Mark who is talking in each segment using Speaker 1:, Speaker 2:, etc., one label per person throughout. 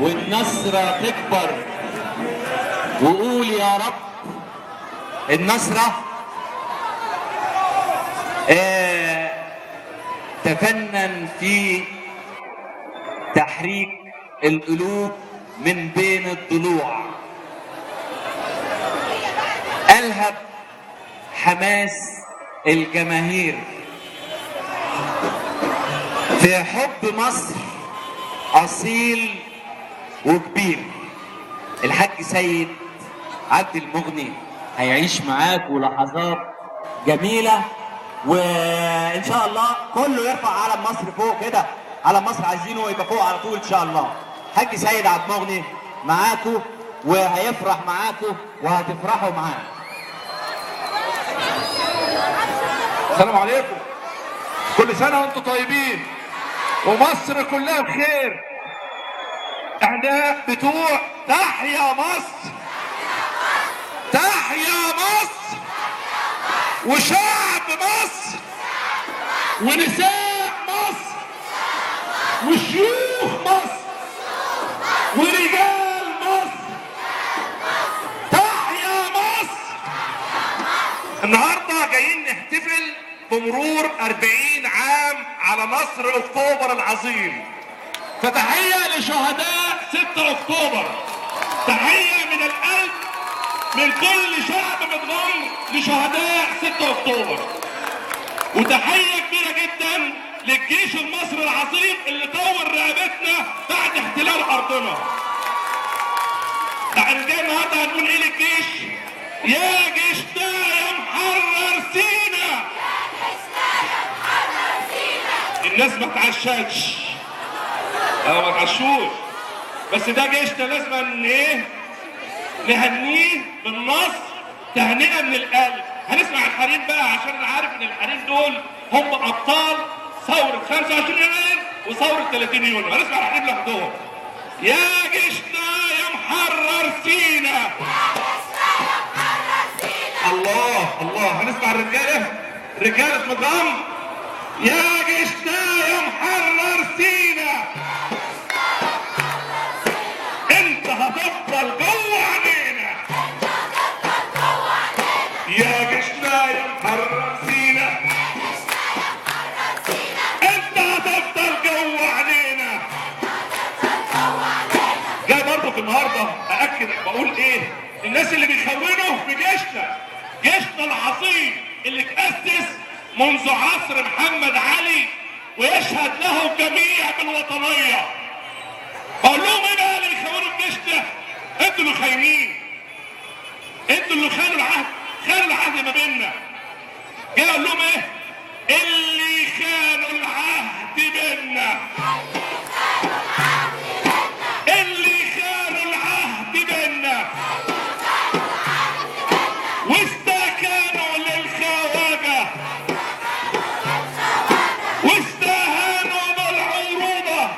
Speaker 1: والنصرة تكبر، وقول يا رب النصرة تفنن في تحريك القلوب من بين الضلوع، ألهب حماس الجماهير في حب مصر أصيل وكبير. الحاج سيد عبد المغني هيعيش معاكم لحظات جميلة، وإن شاء الله كله يرفع علم مصر فوق كده. علم مصر عايزينه يبقى فوق على طول إن شاء الله. حاج سيد عبد المغني معاكم وهيفرح معاكم وهتفرحوا معاه.
Speaker 2: السلام عليكم، كل سنة وانتم طيبين ومصر كلها بخير. احنا بتوع تحيا مصر، تحيا مصر، وشعب مصر ونساء مصر وشيوخ مصر ورجال مصر. تحيا مصر. النهارده جايين نحتفل بمرور 40 عام على نصر اكتوبر العظيم. فتحية لشهداء 6 اكتوبر، تحية من القلب من كل شعب متضم لشهداء 6 اكتوبر، وتحية كبيرة جدا للجيش المصري العظيم اللي طور رقبتنا بعد احتلال ارضنا. احنا جاي النهارده هنقول ايه للجيش؟ يا جيشنا يا محرر سينا. الناس ما تعشتش، ما تعشوش، بس ده جيشنا لازم ان ايه؟ نهنيه بالنصر تهنئه من القلب. هنسمع الحريم بقى عشان انا عارف ان الحريم دول هم ابطال ثوره 25 يناير وثوره 30 يونيو. هنسمع الحريم لوحدهم. يا جيشنا يا محرر سينا. الله الله. هنسمع الرجاله، رجاله مضام. يا جيشنا يا محرر سينا، انت هتفضل جوه علينا. يا جيشنا يا محرر سينا، انت هتفضل جوه علينا. جاي برضه النهارده ااكد بقول ايه؟ الناس اللي بيخونوا في جيشنا، جيشنا العظيم اللي اتاسس منذ عصر محمد علي ويشهد له الجميع بالوطنيه. بقول لهم ايه بقى اللي بيخونوا في جيشنا؟ انتوا اللي خاينين، انتوا اللي خانوا العهد، خانوا العهد ما بيننا. جاي اقول لهم ايه؟ اللي خانوا العهد بيننا، اللي خانوا العهد بيننا واستكانوا للخواجه واستهانوا بالعروبه،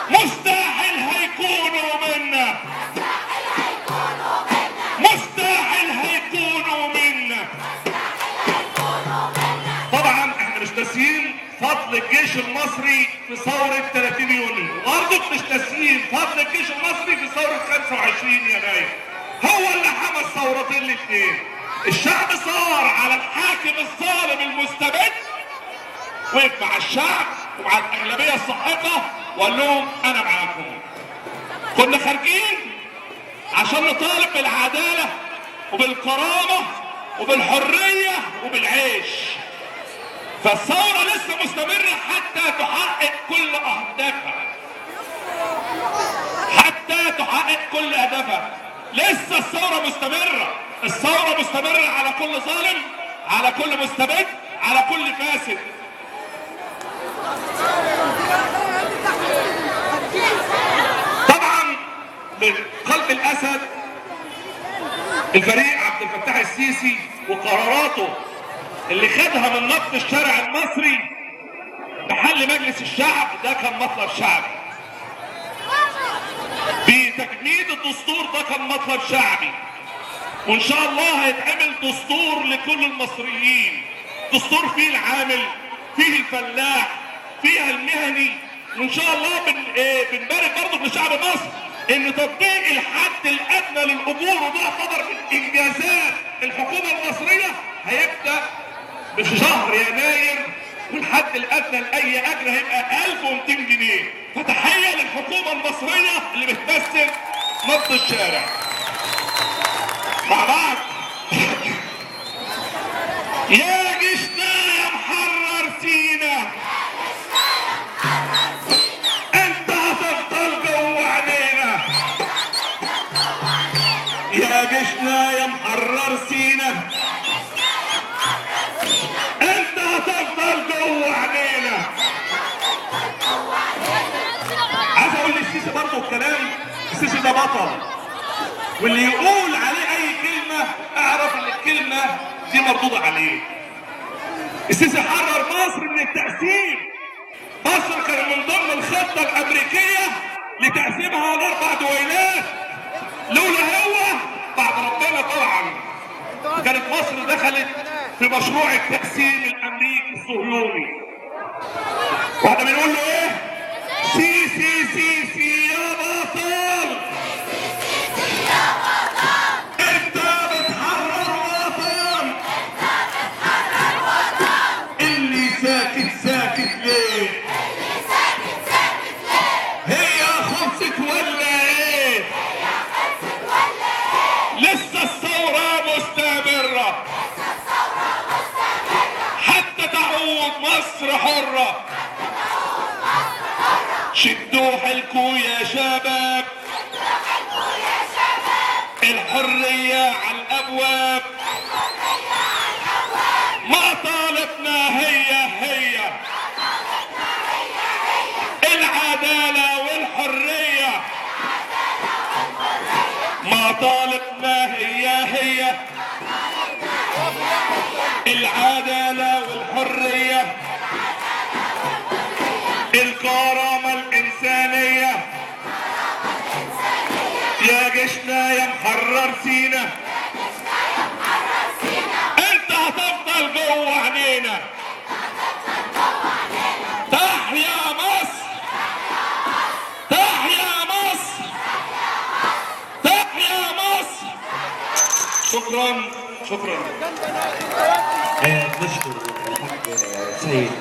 Speaker 2: مستحيل هيكونوا منا، مستحيل هيكونوا منا. طبعا احنا مش ناسيين فضل الجيش المصري في ثورة 30 يونيو، وبرضه مش ناسيين فضل الجيش المصري في ثورة 25 يناير. هو اللي حمى الثورتين الاثنين. الشعب صار على الحاكم الظالم المستبد، وقف مع الشعب ومع الأغلبية الساحقة وقال لهم أنا معاكم. كنا خارجين عشان نطالب بالعدالة وبالكرامة وبالحرية وبالعيش. فالثورة لسه مستمرة حتى تحقق كل أهدافها، حتى تحقق كل أهدافها. لسه الثورة مستمرة، الثورة مستمرة على كل ظالم، على كل مستبد، على كل فاسد. طبعا من قلب الأسد الفريق عبد الفتاح السيسي وقراراته اللي خدها من نقد الشارع المصري بحل مجلس الشعب، ده كان مطلب شعبي. بتجميد الدستور ده كان مطلب شعبي، وان شاء الله هيتعمل دستور لكل المصريين. دستور فيه العامل، فيه الفلاح، فيه المهني، وان شاء الله بنبارك برضه لشعب مصر ان تطبيق الحد الادنى للاجور، وده يعتبر من انجازات الحكومه المصريه، هيبدا في شهر يناير، والحد الادنى لاي اجر هيبقى 1200 جنيه. فتحيه للحكومه المصريه اللي بتمثل نبض الشارع. مع بعض يا جيشنا يا محرر سينا، انت هتفضل جوه عينينا. يا جيشنا يا محرر سينا، انت هتفضل جوه عينينا. عايز اقول للسيسي برضه الكلام، السيسي ده بطل، واللي يقول عليه اي كلمه اعرف ان الكلمه دي مردوده عليه. السيسي حرر مصر من التقسيم. مصر كان من ضمن الخطه الامريكيه لتقسيمها على 4 دويلات، لولا هو بعد ربنا طبعا كانت مصر دخلت في مشروع التقسيم الامريكي الصهيوني. واحنا بنقول له ايه؟ سيسي سيسي يا بطل، انت بتحرر وطن. اللي ساكت ساكت ليه؟ هي خلصت ولا ايه؟ لسه الثورة مستمرة حتى تعود مصر حرة. شدوا حيلكوا يا شباب، الحرية على الأبواب. مطالبنا هي العدالة والحرية. مطالبنا هي العدالة والحرية، الكرامة الإنسانية. يا جيشنا يا محرر سينا، انت هتفضل جوه عينينا. تحيا مصر، تحيا مصر، تحيا مصر. شكرا.
Speaker 1: نشكر الحاج سيد